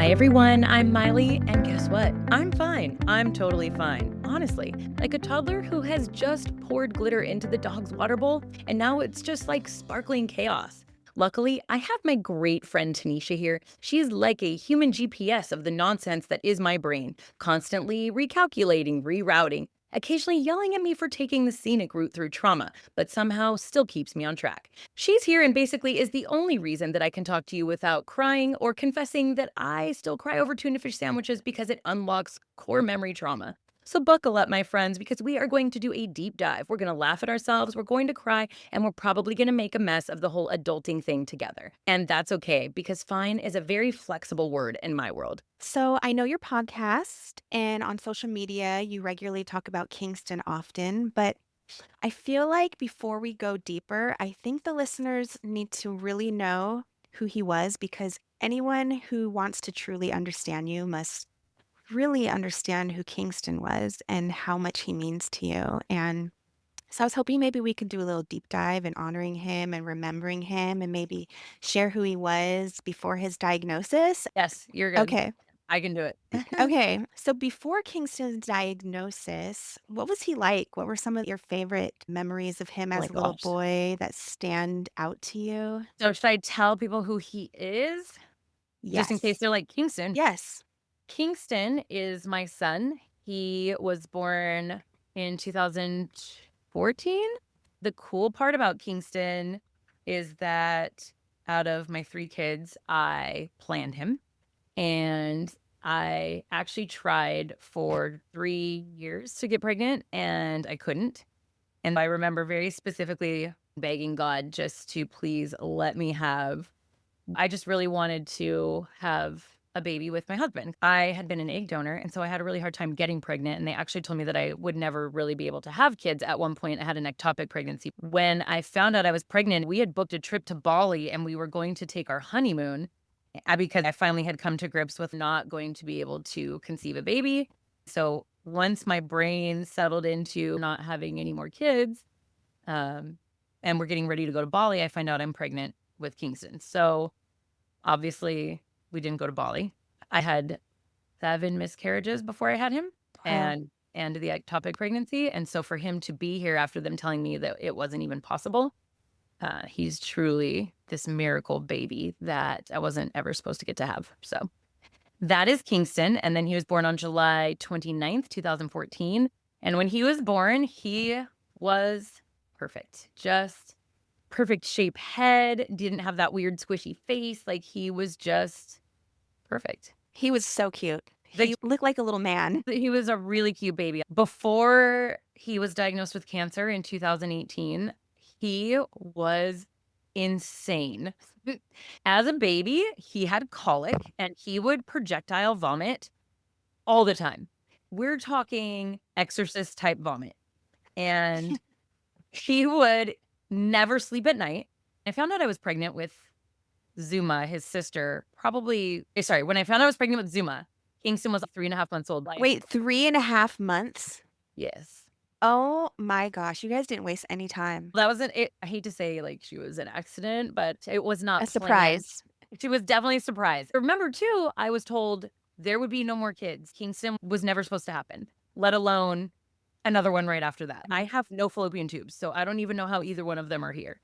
Hi everyone, I'm Miley, and guess what? I'm fine. I'm totally fine. Honestly, like a toddler who has just poured glitter into the dog's water bowl, and now it's just like sparkling chaos. Luckily, I have my great friend Tanisha here. She is like a human GPS of the nonsense that is my brain, constantly recalculating, rerouting, occasionally yelling at me for taking the scenic route through trauma, but somehow still keeps me on track. She's here and basically is the only reason that I can talk to you without crying or confessing that I still cry over tuna fish sandwiches because it unlocks core memory trauma. So buckle up, my friends, because we are going to do a deep dive. We're going to laugh at ourselves, we're going to cry, and we're probably going to make a mess of the whole adulting thing together. And that's okay, because fine is a very flexible word in my world. So I know your podcast and on social media, you regularly talk about Kingston often, but I feel like before we go deeper, I think the listeners need to really know who he was because anyone who wants to truly understand you must really understand who Kingston was and how much he means to you. And so I was hoping maybe we could do a little deep dive in honoring him and remembering him and maybe share who he was before his diagnosis. Yes, you're good. Okay. I can do it. Okay. So before Kingston's diagnosis, what was he like? What were some of your favorite memories of him Oh my as a little gosh. boy that stand out to you? So should I tell people who he is? Just in case Yes. they're like, Kingston. Yes. Kingston is my son. He was born in 2014. The cool part about Kingston is that out of my 3 kids, I planned him, and I actually tried for 3 years to get pregnant, and I couldn't. And I remember very specifically begging God just to please let me have I just really wanted to have a baby with my husband. I had been an egg donor, and so I had a really hard time getting pregnant, and they actually told me that I would never really be able to have kids. At one point, I had an ectopic pregnancy. When I found out I was pregnant, we had booked a trip to Bali, and we were going to take our honeymoon, because I finally had come to grips with not going to be able to conceive a baby. So once my brain settled into not having any more kids, um, and we're getting ready to go to Bali, I find out I'm pregnant with Kingston. So obviously, we didn't go to Bali. I had 7 miscarriages before I had him Wow. and the ectopic pregnancy, and so for him to be here after them telling me that it wasn't even possible, he's truly this miracle baby that I wasn't ever supposed to get to have. So that is Kingston, and then he was born on July 29th, 2014, and when he was born, he was perfect. Just perfect shape head, didn't have that weird squishy face, like, he was just perfect. He was so cute. The He looked like a little man. he was a really cute baby. Before he was diagnosed with cancer in 2018, he was insane. As a baby, he had colic, and he would projectile vomit all the time. We're talking exorcist type vomit, and he would never sleep at night. I found out I was pregnant with Zuma, his sister, when I found out I was pregnant with Zuma, Kingston was 3.5 months old. Like, Wait, 3.5 months? yes. Oh my gosh. You guys didn't waste any time. That wasn't it. I hate to say, like, she was an accident, but it was not A planned. surprise. She was definitely surprised. Remember, too, I was told there would be no more kids. Kingston was never supposed to happen, let alone another one right after that. I have no fallopian tubes, so I don't even know how either one of them are here.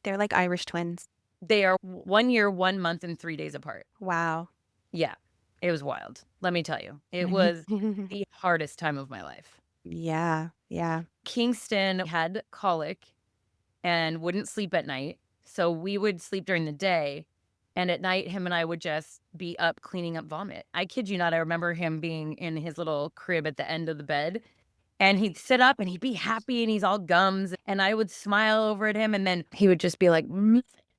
They're like Irish twins. They are 1 year, 1 month, and 3 days apart. Wow. Yeah, it was wild. Let me tell you, it was the hardest time of my life. Yeah. Yeah. Kingston had colic and wouldn't sleep at night. So we would sleep during the day. And at night, him and I would just be up cleaning up vomit. I kid you not. I remember him being in his little crib at the end of the bed. And he'd sit up and he'd be happy and he's all gums. And I would smile over at him. And then he would just be like,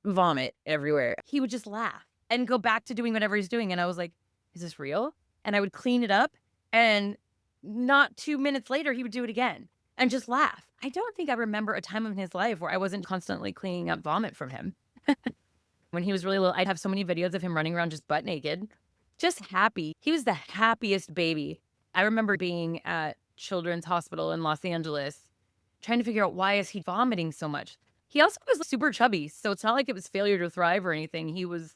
vomit everywhere. He would just laugh and go back to doing whatever he's doing. And I was like, is this real? And I would clean it up. And not 2 minutes later, he would do it again and just laugh. I don't think I remember a time in his life where I wasn't constantly cleaning up vomit from him. When he was really little, I'd have so many videos of him running around just butt naked, just happy. He was the happiest baby. I remember being at Children's Hospital in Los Angeles, trying to figure out why is he vomiting so much. He also was super chubby, so it's not like it was failure to thrive or anything. He was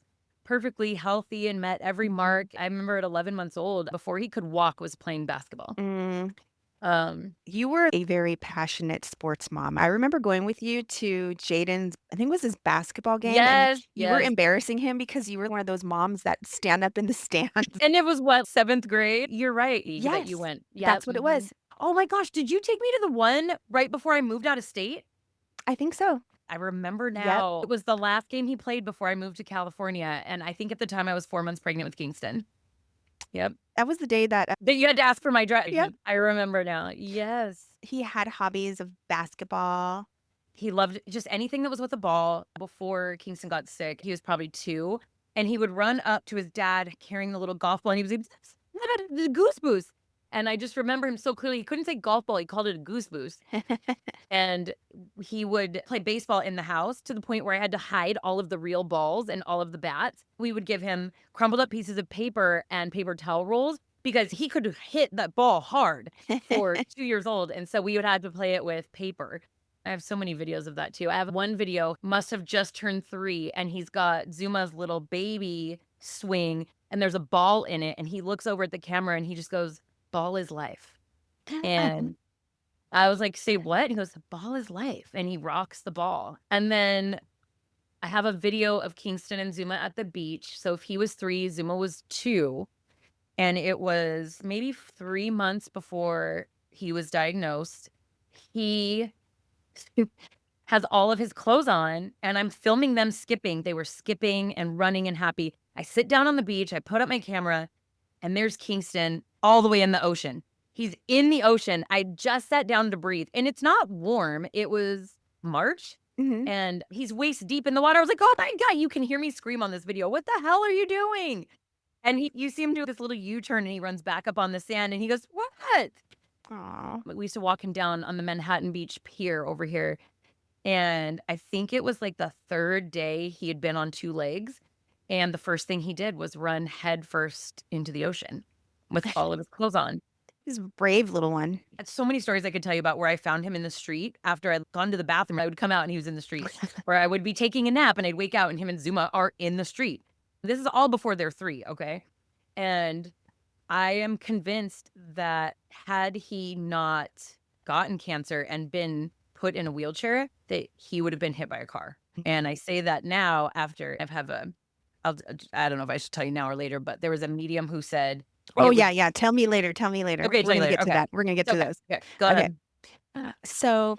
perfectly healthy and met every mark. I remember at 11 months old, before he could walk, was playing basketball. Mm. Um, You were a very passionate sports mom. I remember going with you to Jaden's, I think it was his basketball game, and yes, you were yes. embarrassing him because you were one of those moms that stand up in the stands. And it was what, 7th grade? You're right, that you Yes, went. Yep. that's what it was. Oh my gosh, did you take me to the one right before I moved out of state? I think so. I remember Yep. now. It was the last game he played before I moved to California, and I think at the time I was 4 months pregnant with Kingston. Yep. That was the day that That you had to ask for my drive. yep, I remember now. Yes. he had hobbies of basketball. He loved just anything that was with a ball. Before Kingston got sick, he was probably 2, and he would run up to his dad carrying the little golf ball, and he was like, "The goose boost." And I just remember him so clearly. He couldn't say golf ball, he called it a goose boost. And he would play baseball in the house to the point where I had to hide all of the real balls and all of the bats. We would give him crumpled up pieces of paper and paper towel rolls because he could hit that ball hard for 2 years old, and so we would have to play it with paper. I have so many videos of that too. I have one video, must have just turned 3, and he's got Zuma's little baby swing, and there's a ball in it, and he looks over at the camera and he just goes, "Ball is life." And I was like, "Say what?" And he goes, "The ball is life." And he rocks the ball. And then I have a video of Kingston and Zuma at the beach. So if he was 3, Zuma was 2. And it was maybe 3 months before he was diagnosed. He has all of his clothes on, and I'm filming them skipping. They were skipping and running and happy. I sit down on the beach, I put up my camera, and there's Kingston all the way in the ocean. He's in the ocean. I just sat down to breathe, and it's not warm. It was March, Mhm. and he's waist deep in the water. I was like, "Oh my God," you can hear me scream on this video. "What the hell are you doing?" And you see him do this little U-turn, and he runs back up on the sand, and he goes, "What?" Aw. We used to walk him down on the Manhattan Beach pier over here, and I think it was, like, the 3rd day he had been on 2 legs, and the first thing he did was run headfirst into the ocean with all of his clothes on. He's a brave little one. And so many stories I could tell you about where I found him in the street. After I'd gone to the bathroom, I would come out and he was in the street, or I would be taking a nap and I'd wake out and him and Zuma are in the street. This is all before they're 3, okay? And I am convinced that had he not gotten cancer and been put in a wheelchair, that he would have been hit by a car. And I say that now after I've have a I don't know if I should tell you now or later, but there was a medium who said Oh, it was yeah, yeah. Tell me later, tell me later. okay, We're tell you gonna later. get to Okay. that. We're gonna get to Okay. those. Okay. Go Okay. ahead. So,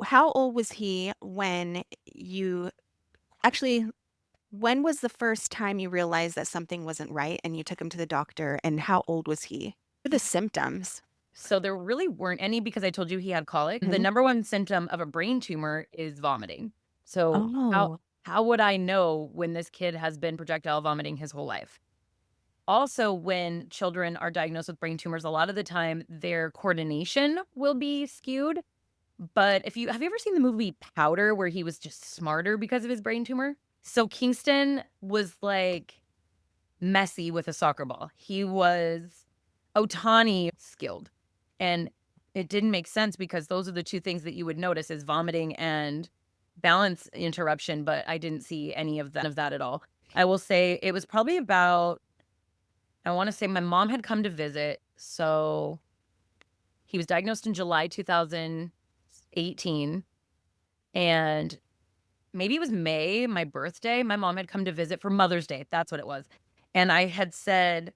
how old was he when you actually, when was the first time you realized that something wasn't right and you took him to the doctor, and how old was he? What are the symptoms? So there really weren't any because I told you he had colic. The Mhm. number one symptom of a brain tumor is vomiting. So Oh. how would I know when this kid has been projectile vomiting his whole life? Also, when children are diagnosed with brain tumors, a lot of the time their coordination will be skewed. But if you have you ever seen the movie Powder where he was just smarter because of his brain tumor? So Kingston was like messy with a soccer ball. He was Otani skilled. And it didn't make sense because those are the 2 things that you would notice is vomiting and balance interruption, but I didn't see any of that at all. I will say it was probably about I wanna say my mom had come to visit, so he was diagnosed in July 2018, and maybe it was May, my birthday, my mom had come to visit for Mother's Day, that's what it was, and I had said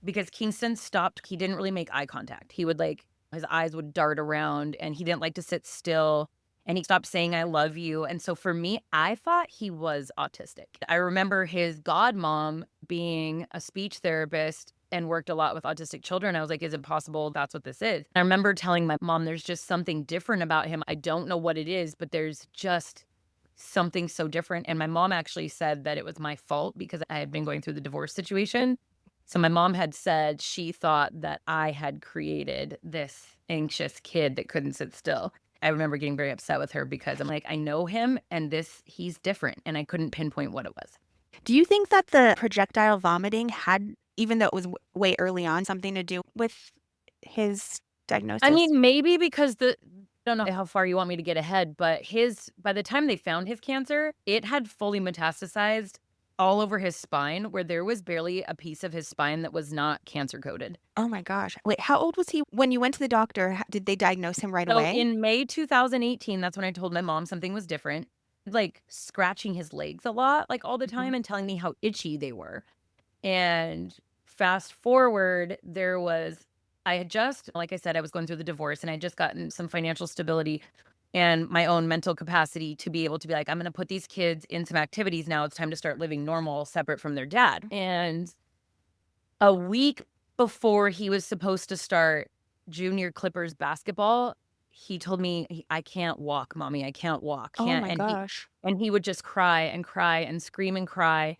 because Kingston stopped he didn't really make eye contact. He would, like his eyes would dart around, and he didn't like to sit still, and he stopped saying, "I love you," and so for me, I thought he was autistic. I remember his godmom being a speech therapist and worked a lot with autistic children. I was like, "Is it possible that's what this is?" I remember telling my mom, "There's just something different about him. I don't know what it is, but there's just something so different," and my mom actually said that it was my fault because I had been going through the divorce situation. So my mom had said she thought that I had created this anxious kid that couldn't sit still. I remember getting very upset with her because I'm like, "I know him and he's different," and I couldn't pinpoint what it was. Do you think that the projectile vomiting had, even though it was way early on, something to do with his I diagnosis? mean, maybe because I don't know how far you want me to get ahead, but his by the time they found his cancer, it had fully metastasized all over his spine where there was barely a piece of his spine that was not cancer coded. Oh my gosh. Wait, how old was he when you went to the doctor? Did they diagnose him right So away? in May 2018, that's when I told my mom something was different, like scratching his legs a lot, like all the Mhm. time and telling me how itchy they were. And fast forward, I had just, like I said, I was going through the divorce and I had just gotten some financial stability and my own mental capacity to be able to be like, I'm going to put these kids in some activities now. It's time to start living normal, separate from their dad. And a week before he was supposed to start junior Clippers basketball, he told me, "I can't walk, mommy. I can't walk. Oh Can't." my gosh. And he would just cry and cry and scream and cry.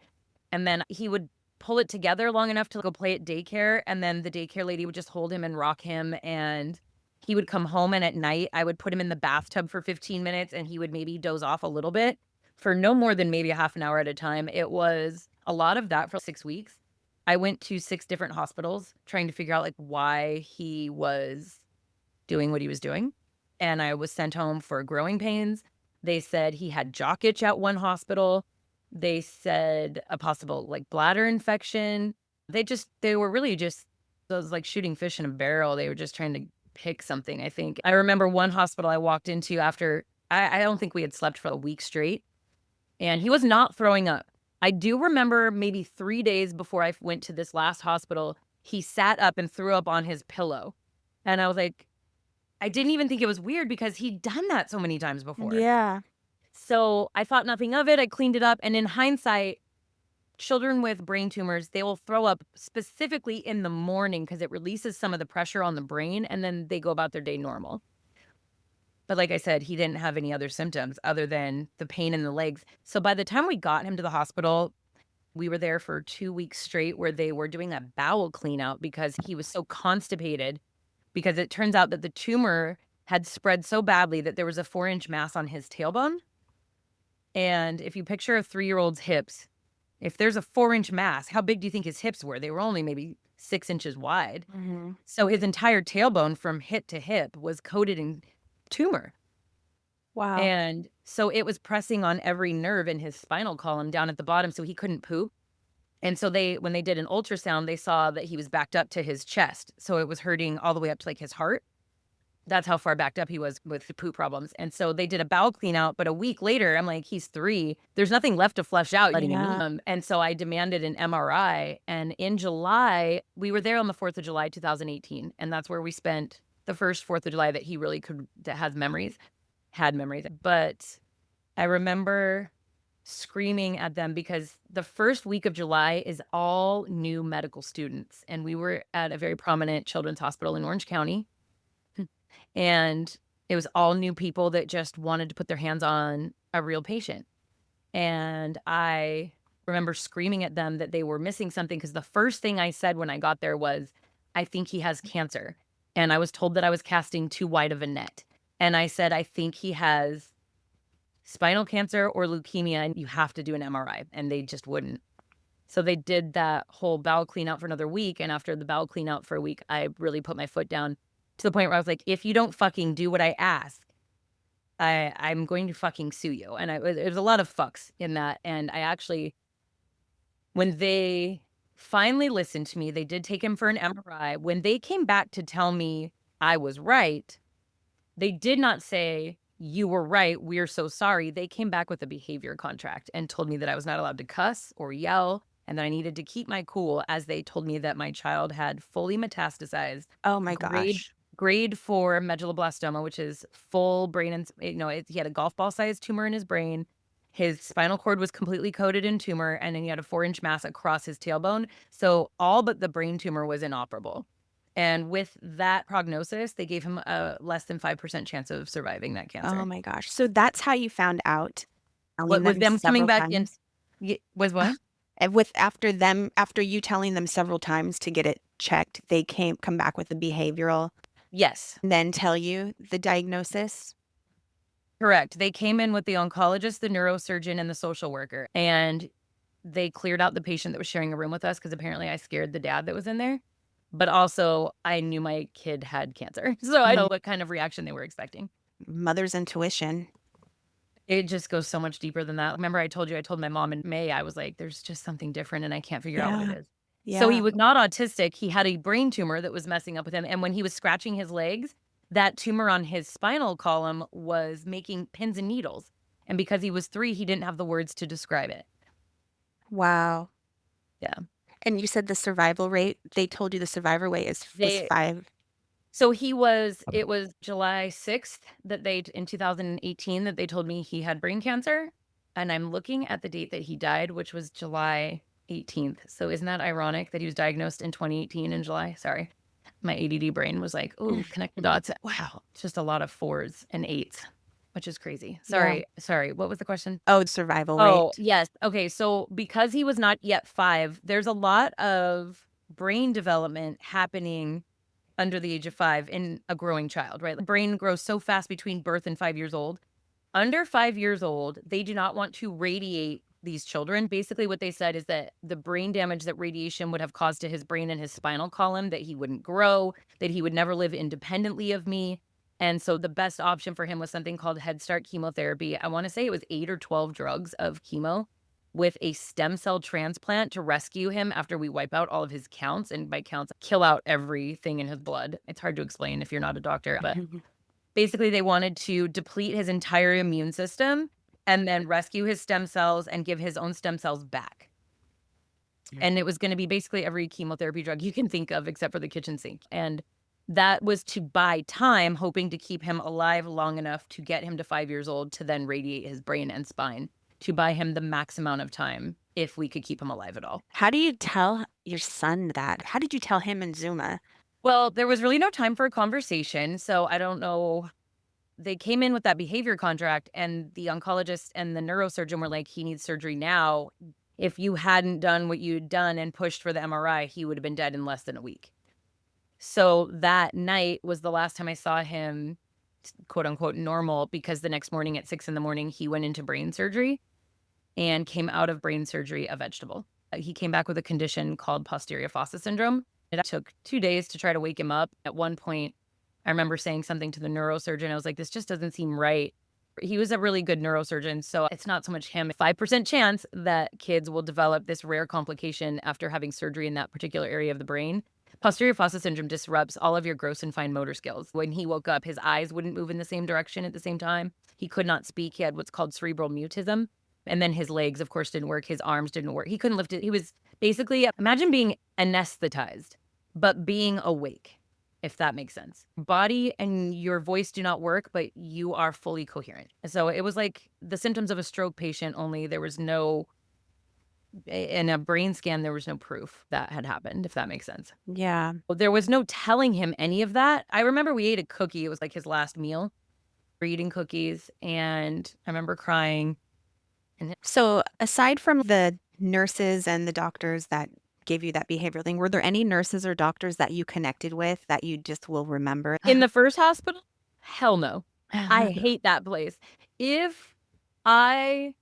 And then he would pull it together long enough to go play at daycare, and then the daycare lady would just hold him and rock him, and he would come home, and at night, I would put him in the bathtub for 15 minutes, and he would maybe doze off a little bit for no more than maybe a half an hour at a time. It was a lot of that for 6 weeks. I went to 6 different hospitals trying to figure out, like, why he was doing what he was doing, and I was sent home for growing pains. They said he had jock itch at one hospital. They said a possible, like, bladder infection. They were really just those, like, shooting fish in a barrel. They were just trying to pick something, I think. I remember one hospital I walked into after I don't think we had slept for a week straight, and he was not throwing up. I do remember maybe 3 days before I went to this last hospital, he sat up and threw up on his pillow, and I was like, I didn't even think it was weird because he'd done that so many times before. Yeah. So, I thought nothing of it, I cleaned it up, and in hindsight, children with brain tumors, they will throw up specifically in the morning because it releases some of the pressure on the brain, and then they go about their day normal. But like I said, he didn't have any other symptoms other than the pain in the legs. So, by the time we got him to the hospital, we were there for 2 weeks straight where they were doing a bowel clean out because he was so constipated, because it turns out that the tumor had spread so badly that there was a 4-inch mass on his tailbone. And if you picture a 3-year-old's hips, if there's a 4-inch mass, how big do you think his hips were? They were only maybe 6 inches wide. Mhm. So his entire tailbone from hip to hip was coated in tumor. Wow. And so it was pressing on every nerve in his spinal column down at the bottom, so he couldn't poop. And so when they did an ultrasound, they saw that he was backed up to his chest. So it was hurting all the way up to like his heart. That's how far backed up he was with the poop problems. And so they did a bowel clean out, but a week later, I'm like, he's 3. There's nothing left to flush out, letting him eat. Yeah. And so I demanded an MRI. And in July, we were there on the 4th of July, 2018. And that's where we spent the first 4th of July that he really that had memories. But I remember screaming at them because the first week of July is all new medical students. And we were at a very prominent children's hospital in Orange County. And it was all new people that just wanted to put their hands on a real patient. And I remember screaming at them that they were missing something because the first thing I said when I got there was, I think he has cancer. And I was told that I was casting too wide of a net. And I said, I think he has spinal cancer or leukemia, and you have to do an MRI. And they just wouldn't. So they did that whole bowel clean out for another week. And after the bowel clean out for a week, I really put my foot down to the point where I was like, if you don't fucking do what I ask, I'm going to fucking sue you. And there's a lot of fucks in that. And I actually, when they finally listened to me, they did take him for an MRI. When they came back to tell me I was right, they did not say, you were right, we're so sorry. They came back with a behavior contract and told me that I was not allowed to cuss or yell and that I needed to keep my cool, as they told me that my child had fully metastasized Oh my grade gosh. grade 4 medulloblastoma, which is full brain, and he had a golf ball sized tumor in his brain. His spinal cord was completely coated in tumor, and then he had a 4-inch mass across his tailbone. So all but the brain tumor was inoperable. And with that prognosis, they gave him a less than 5% chance of surviving that Oh cancer. my gosh. So that's how you found out, telling What with them them coming several back in, times? was what? And after you telling them several times to get it checked, they come back with the behavioral Yes. and then tell you the diagnosis? Correct. They came in with the oncologist, the neurosurgeon, and the social worker, and they cleared out the patient that was sharing a room with us because apparently I scared the dad that was in there. But also, I knew my kid had cancer, so I know what kind of reaction they were expecting. Mother's intuition. It just goes so much deeper than that. Remember I told you I told my mom in May, I was like, "There's just something different, and I can't figure out what it Yeah. is." So he Yeah. was not autistic, he had a brain tumor that was messing up with him, and when he was scratching his legs, that tumor on his spinal column was making pins and needles, and because he was 3, he didn't have the words to describe it. Wow. Yeah. And you said the survival rate, they told you the survivor rate is was They 5. So it was July 6th that they in 2018 that they told me he had brain cancer, and I'm looking at the date that he died, which was July 18th. So isn't that ironic that he was diagnosed in 2018 in July? Sorry. My ADD brain was like, "Ooh, connect the dots." Wow, it's just a lot of 4s and 8s, which is crazy. Yeah. Sorry, what was the question? Oh, the survival Oh, rate. yes. Okay, so because he was not yet 5, there's a lot of brain development happening under the age of 5 in a growing child, right? The brain grows so fast between birth and 5 years old. Under 5 years old, they do not want to radiate these children. Basically, what they said is that the brain damage that radiation would have caused to his brain and his spinal column, that he wouldn't grow, that he would never live independently of me. And so the best option for him was something called Head Start chemotherapy. I want to say it was 8 or 12 drugs of chemo with a stem cell transplant to rescue him after we wipe out all of his counts. And by counts, kill out everything in his blood. It's hard to explain if you're not a doctor, but basically, they wanted to deplete his entire immune system and then rescue his stem cells and give his own stem cells back. And it was gonna be basically every chemotherapy drug you can think of except for the kitchen sink. And that was to buy time, hoping to keep him alive long enough to get him to 5 years old to then radiate his brain and spine, to buy him the max amount of time if we could keep him alive at all. How do you tell your son that? How did you tell him and Zuma? Well, there was really no time for a conversation, so I don't know. They came in with that behavior contract, and the oncologist and the neurosurgeon were like, "He needs surgery now. If you hadn't done what you'd done and pushed for the MRI, he would have been dead in less than a week." So that night was the last time I saw him, quote unquote, normal, because the next morning at 6 in the morning, he went into brain surgery and came out of brain surgery a vegetable. He came back with a condition called posterior fossa syndrome. It took 2 days to try to wake him up. At one point, I remember saying something to the neurosurgeon. I was like, "This just doesn't seem right." He was a really good neurosurgeon, so it's not so much him. 5% chance that kids will develop this rare complication after having surgery in that particular area of the brain. Posterior fossa syndrome disrupts all of your gross and fine motor skills. When he woke up, his eyes wouldn't move in the same direction at the same time. He could not speak. He had what's called cerebral mutism. And then his legs, of course, didn't work. His arms didn't work. He couldn't lift it. He was basically, imagine being anesthetized, but being awake, if that makes sense. Body and your voice do not work, but you are fully coherent. So it was like the symptoms of a stroke patient, only there was no, in a brain scan, there was no proof that had happened, if that makes sense. Yeah. Well, there was no telling him any of that. I remember we ate a cookie. It was like his last meal. We're eating cookies, and I remember crying. And So, aside from the nurses and the doctors that gave you that behavioral thing, were there any nurses or doctors that you connected with that you just will remember? in the first hospital, hell no. I hate that place. If I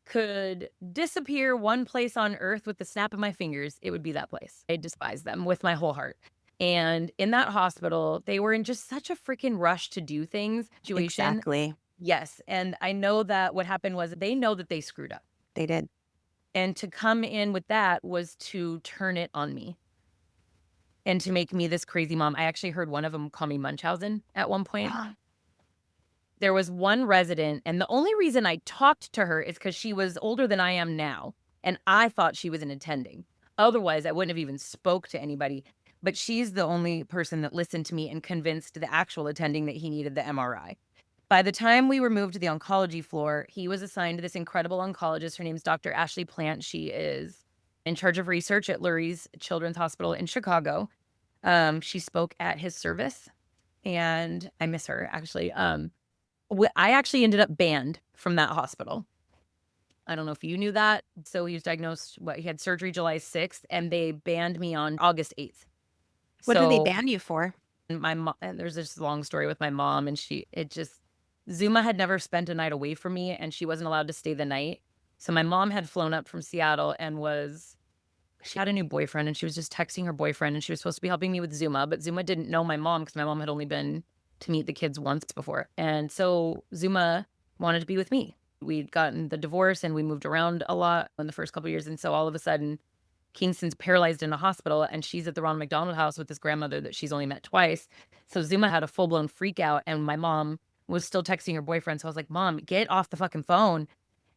could disappear one place on earth with the snap of my fingers, it would be that place. I despise them with my whole heart. And in that hospital, they were in just such a freaking rush to do things situation. Exactly. Yes, and I know that what happened was they know that they screwed up. They did. And to come in with that was to turn it on me and to make me this crazy mom. I actually heard one of them call me Munchausen at one point. There was one resident, and the only reason I talked to her is because she was older than I am now, and I thought she was an attending. Otherwise, I wouldn't have even spoke to anybody. But she's the only person that listened to me and convinced the actual attending that he needed the MRI. By the time we were moved to the oncology floor, he was assigned to this incredible oncologist. Her name's Dr. Ashley Plant. She is in charge of research at Lurie's Children's Hospital in Chicago. She spoke at his service, and I miss her, actually. I actually ended up banned from that hospital. I don't know if you knew that. So he was diagnosed, he had surgery July 6th, and they banned me on August 8th. What did they So ban you for? my mom, and there's this long story with my mom, and Zuma had never spent a night away from me, and she wasn't allowed to stay the night. So my mom had flown up from Seattle and she had a new boyfriend, and she was just texting her boyfriend, and she was supposed to be helping me with Zuma, but Zuma didn't know my mom because my mom had only been to meet the kids once before. And so Zuma wanted to be with me. We'd gotten the divorce and we moved around a lot in the first couple of years. And so all of a sudden, Kingston's paralyzed in a hospital and she's at the Ronald McDonald House with this grandmother that she's only met twice. So Zuma had a full blown freak out and my mom was still texting her boyfriend. So I was like, Mom, get off the fucking phone.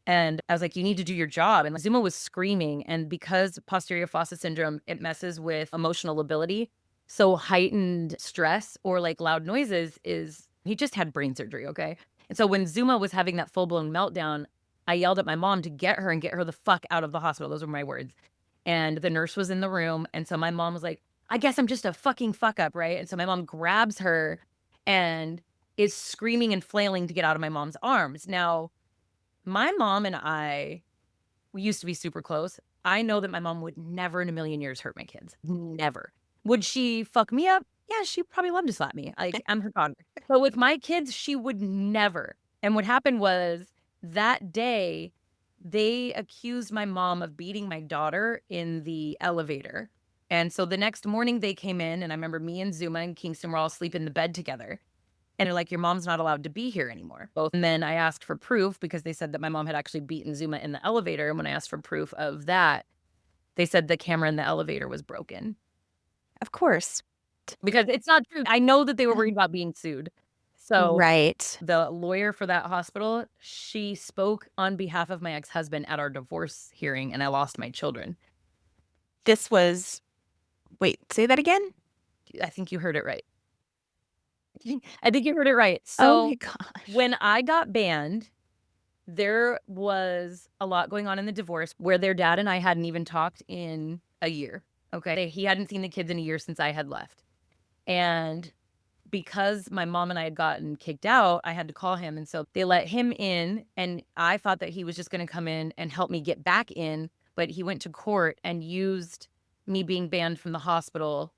And I was like, you need to do your job. And Zuma was screaming. And because posterior fossa syndrome, it messes with emotional ability. So heightened stress or like loud noises he just had brain surgery. Okay. And so when Zuma was having that full blown meltdown, I yelled at my mom to get her and get her the fuck out of the hospital. Those were my words. And the nurse was in the room. And so my mom was like, I guess I'm just a fucking fuck up. Right. And so my mom grabs her and is screaming and flailing to get out of my mom's arms. Now, my mom and we used to be super close. I know that my mom would never in a million years hurt my kids. Never. Would she fuck me up? Yeah, she'd probably love to slap me. Like, I'm her daughter. But with my kids, she would never. And what happened was that day, they accused my mom of beating my daughter in the elevator. And so the next morning they came in, and I remember me and Zuma and Kingston were all asleep in the bed together. And they're like, your mom's not allowed to be here anymore. Both. And then I asked for proof because they said that my mom had actually beaten Zuma in the elevator. And when I asked for proof of that, they said the camera in the elevator was broken. Of course. Because it's not true. I know that they were worried about being sued. So Right. the lawyer for that hospital, she spoke on behalf of my ex-husband at our divorce hearing, and I lost my children. This was wait, say that again? I think you heard it right. I think you heard it right. Oh my So gosh. when I got banned, there was a lot going on in the divorce where their dad and I hadn't even talked in a year. Okay. He hadn't seen the kids in a year since I had left. And because my mom and I had gotten kicked out, I had to call him. And so they let him in. And I thought that he was just going to come in and help me get back in. But he went to court and used me being banned from the hospital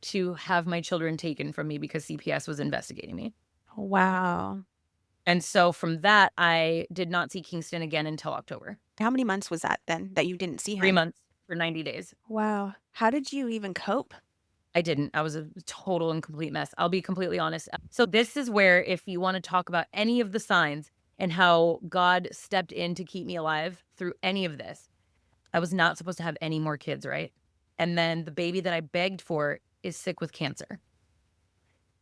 to have my children taken from me because CPS was investigating me. Wow. And so from that, I did not see Kingston again until October. How many months was that then that you didn't see 3 him? months for 90 days. Wow. How did you even cope? I didn't. I was a total and complete mess. I'll be completely honest. So this is where if you wanna talk about any of the signs and how God stepped in to keep me alive through any of this, I was not supposed to have any more kids, right? And then the baby that I begged for is sick with cancer.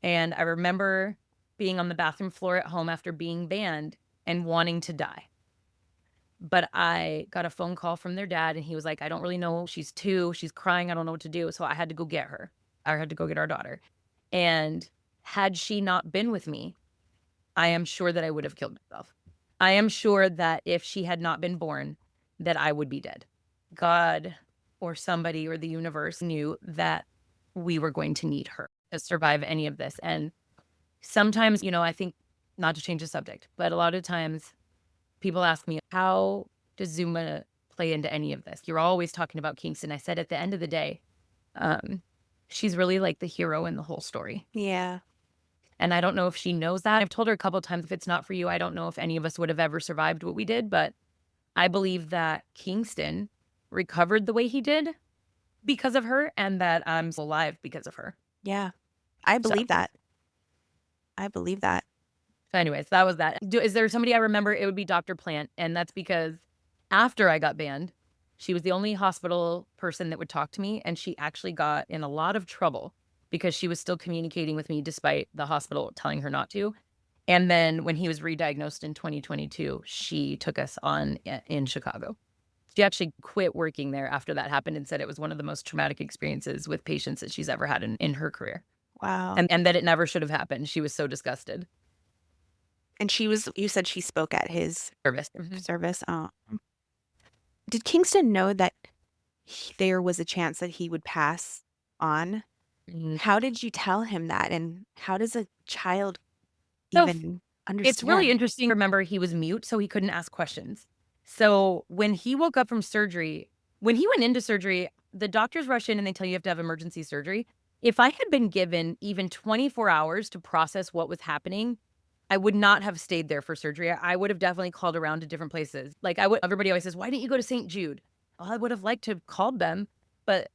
And I remember being on the bathroom floor at home after being banned and wanting to die. But I got a phone call from their dad, and he was like, I don't really know. She's 2. She's crying. I don't know what to do. So I had to go get her. I had to go get our daughter. And had she not been with me, I am sure that I would have killed myself. I am sure that if she had not been born, that I would be dead. God or somebody or the universe knew that we were going to need her to survive any of this. And sometimes, I think, not to change the subject, but a lot of times people ask me, how does Zuma play into any of this? You're always talking about Kingston. I said, at the end of the day, she's really like the hero in the whole story. Yeah. And I don't know if she knows that. I've told her a couple of times, if it's not for you, I don't know if any of us would have ever survived what we did. But I believe that Kingston recovered the way he did because of her, and that I'm still alive because of her. Yeah. I So, believe that. I believe that. so anyways, that was that. Is there somebody I remember? It would be Dr. Plant. And that's because after I got banned, she was the only hospital person that would talk to me. And she actually got in a lot of trouble because she was still communicating with me despite the hospital telling her not to. And then when he was re-diagnosed in 2022, she took us on in Chicago. She actually quit working there after that happened and said it was one of the most traumatic experiences with patients that she's ever had in her career. Wow. And that it never should have happened. She was so disgusted. And you said she spoke at his Service. Mhm. service. Did Kingston know that there was a chance that he would pass on? Mhm. How did you tell him that? And how does a child So even it's really understand? interesting. Remember, he was mute, so he couldn't ask questions. So when he woke up from surgery, when he went into surgery, the doctors rush in and they tell you have to have emergency surgery. If I had been given even 24 hours to process what was happening, I would not have stayed there for surgery. I would have definitely called around to different places. Like everybody always says, why didn't you go to St. Jude? Well, I would have liked to have called them, but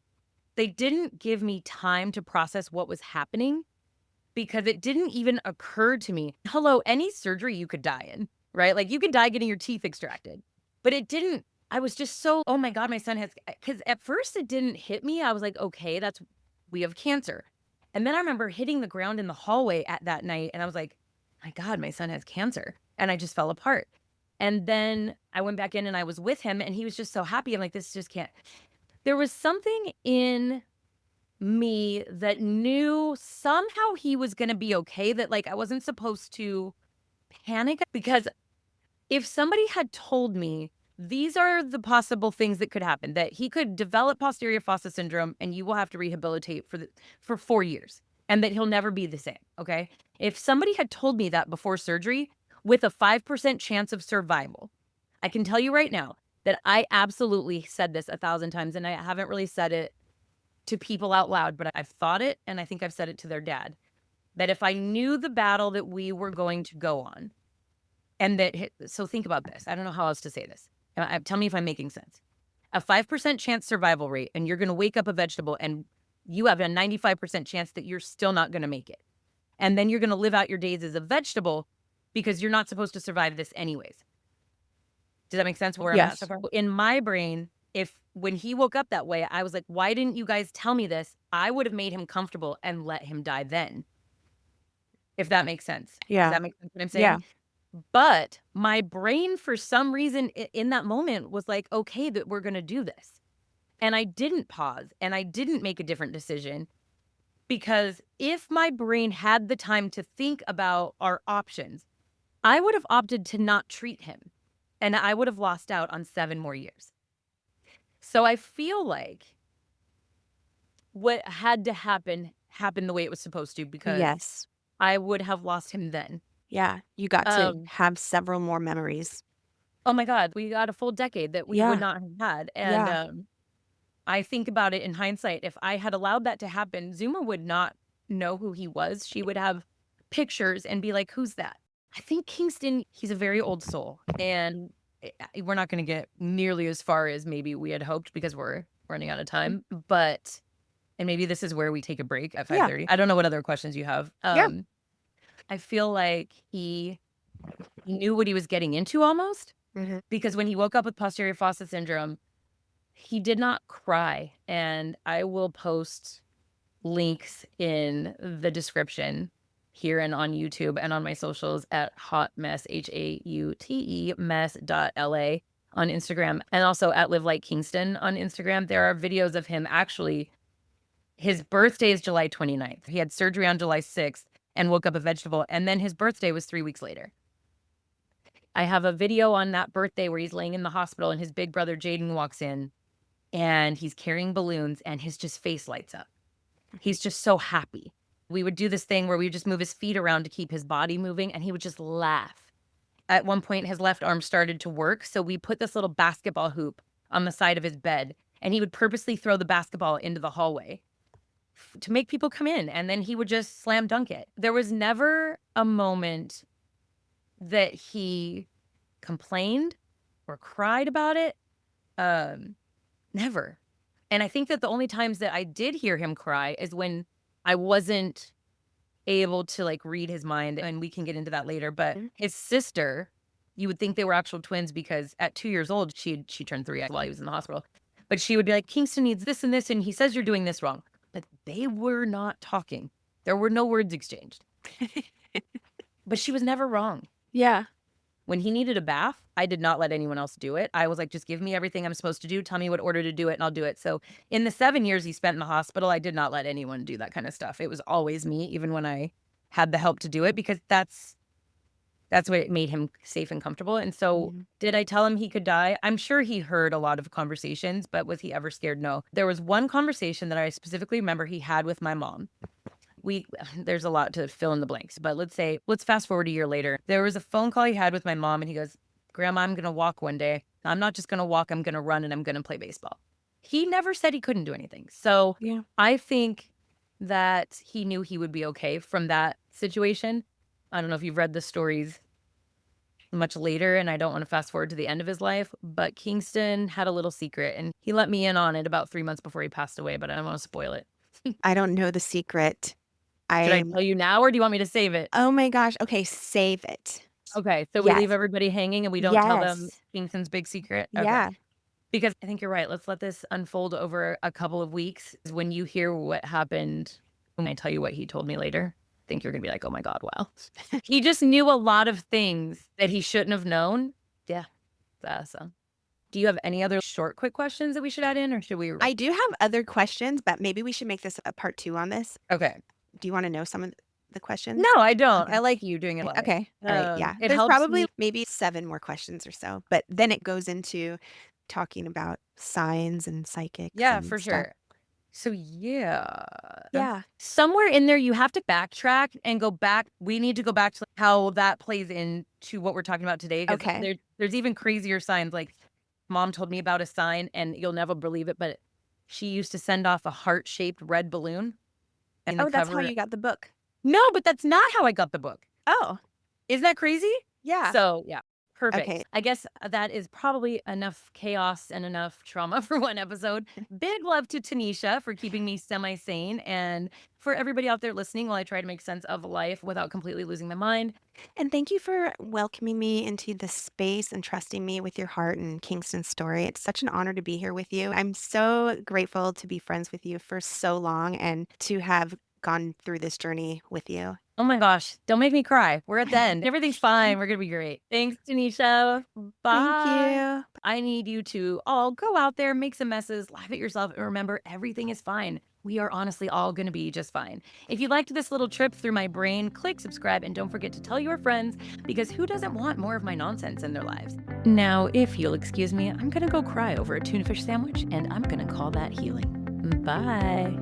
they didn't give me time to process what was happening because it didn't even occur to me. Hello, any surgery you could die in. right? Like you can die getting your teeth extracted, but it didn't. I was just so, oh my God, my son has, because at first it didn't hit me. I was like, okay, we have cancer. And then I remember hitting the ground in the hallway at that night and I was like, my God, my son has cancer. And I just fell apart. And then I went back in and I was with him and he was just so happy. I'm like, this just can't. There was something in me that knew somehow he was going to be okay, that like I wasn't supposed to panic, because if somebody had told me these are the possible things that could happen, that he could develop posterior fossa syndrome and you will have to rehabilitate for 4 years and that he'll never be the same, okay? If somebody had told me that before surgery with a 5% chance of survival, I can tell you right now that I absolutely said this 1,000 times and I haven't really said it to people out loud, but I've thought it and I think I've said it to their dad, that if I knew the battle that we were going to go on, and so think about this. I don't know how else to say this. Tell me if I'm making sense. A 5% chance survival rate, and you're going to wake up a vegetable, and you have a 95% chance that you're still not going to make it. And then you're going to live out your days as a vegetable because you're not supposed to survive this anyways. Does that make sense where I'm at so Yes. far? In my brain, when he woke up that way, I was like, why didn't you guys tell me this? I would have made him comfortable and let him die then. If that makes sense. Does Yeah. that make sense what I'm Yeah. saying? But my brain, for some reason, in that moment was like, okay, that we're going to do this. And I didn't pause and I didn't make a different decision, because if my brain had the time to think about our options, I would have opted to not treat him and I would have lost out on 7 more years. So I feel like what had to happen happened the way it was supposed to, because Yes. I would have lost him then. Yeah. You got to Um, have several more memories. oh my God, we got a full decade that we would Yeah. not have had. And Yeah. I think about it in hindsight. If I had allowed that to happen, Zuma would not know who he was. She would have pictures and be like, who's that? I think Kingston, he's a very old soul. And we're not going to get nearly as far as maybe we had hoped because we're running out of time. But, and maybe this is where we take a break at Yeah. 5:30. I don't know what other questions you have. Yeah. I feel like he knew what he was getting into almost, Mhm. because when he woke up with posterior fossa syndrome, he did not cry, and I will post links in the description here and on YouTube and on my socials at hot mess, HAUTE mess.LA on Instagram, and also at Live Like Kingston on Instagram. There are videos of him actually. His birthday is July 29th. He had surgery on July 6th and woke up a vegetable, and then his birthday was 3 weeks later. I have a video on that birthday where he's laying in the hospital and his big brother Jaden walks in and he's carrying balloons and his just face lights up. He's just so happy. We would do this thing where we would just move his feet around to keep his body moving and he would just laugh. At one point, his left arm started to work. So we put this little basketball hoop on the side of his bed and he would purposely throw the basketball into the hallway to make people come in. And then he would just slam dunk it. There was never a moment that he complained or cried about it. Never. And I think that the only times that I did hear him cry is when I wasn't able to like read his mind, and we can get into that later. But Mhm. his sister, you would think they were actual twins because at 2 years old, she turned 3 while he was in the hospital. But she would be like, Kingston needs this and this, and he says you're doing this wrong. But they were not talking. There were no words exchanged. But she was never wrong. Yeah. When he needed a bath, I did not let anyone else do it. I was like, just give me everything I'm supposed to do. Tell me what order to do it, and I'll do it. So in the 7 years he spent in the hospital, I did not let anyone do that kind of stuff. It was always me, even when I had the help to do it, because that's what made him safe and comfortable. And so Mhm. did I tell him he could die? I'm sure he heard a lot of conversations, but was he ever scared? No. There was one conversation that I specifically remember he had with my mom. There's a lot to fill in the blanks, but let's fast forward a year later. There was a phone call he had with my mom and he goes, Grandma, I'm going to walk one day. I'm not just going to walk, I'm going to run and I'm going to play baseball. He never said he couldn't do anything. So Yeah. I think that he knew he would be okay from that situation. I don't know if you've read the stories much later, and I don't want to fast forward to the end of his life, but Kingston had a little secret and he let me in on it about 3 months before he passed away, but I don't want to spoil it. I don't know the secret. Should I I'm tell you now or do you want me to save it? Oh my gosh. Okay, save it. Okay, so we leave Yes. everybody hanging and we don't tell them Yes. Kingston's big secret? Okay. Yeah. Because I think you're right, let's let this unfold over a couple of weeks. When you hear what happened, when I tell you what he told me later, I think you're gonna be like, "Oh my god, wow." He just knew a lot of things that he shouldn't have known. Yeah, that's awesome. Do you have any other short, quick questions that we should add in, or should we I do have other questions, but maybe we should make this a part 2 on this. Okay. Do you wanna know some of the questions? No, I don't. I Okay. like you doing it live. Okay. All right. Yeah. It There's helps probably me. maybe 7 more questions or so, but then it goes into talking about signs and psychics Yeah, and for stuff. sure. So, yeah. Yeah. Somewhere in there, you have to backtrack and go back. We need to go back to how that plays into what we're talking about today, because Okay. there's even crazier signs. Like, mom told me about a sign, and you'll never believe it, but she used to send off a heart-shaped red balloon in the Oh, that's how cover. you got the book. No, but that's not how I got the book. Oh, Isn't that crazy? yeah. So, yeah, perfect. Okay. I guess that is probably enough chaos and enough trauma for one episode. Big love to Tanisha for keeping me semi-sane, and for everybody out there listening while I try to make sense of life without completely losing my mind. And thank you for welcoming me into this space and trusting me with your heart and Kingston's story. It's such an honor to be here with you. I'm so grateful to be friends with you for so long and to have gone through this journey with you. Oh my gosh, don't make me cry. We're at the end. Everything's fine. We're gonna be great. Thanks, Tanisha. Thank Bye. you. I need you to all go out there, make some messes, laugh at yourself, and remember everything is fine. We are honestly all going to be just fine. If you liked this little trip through my brain, click subscribe and don't forget to tell your friends, because who doesn't want more of my nonsense in their lives? Now, if you'll excuse me, I'm going to go cry over a tuna fish sandwich and I'm going to call that healing. Bye.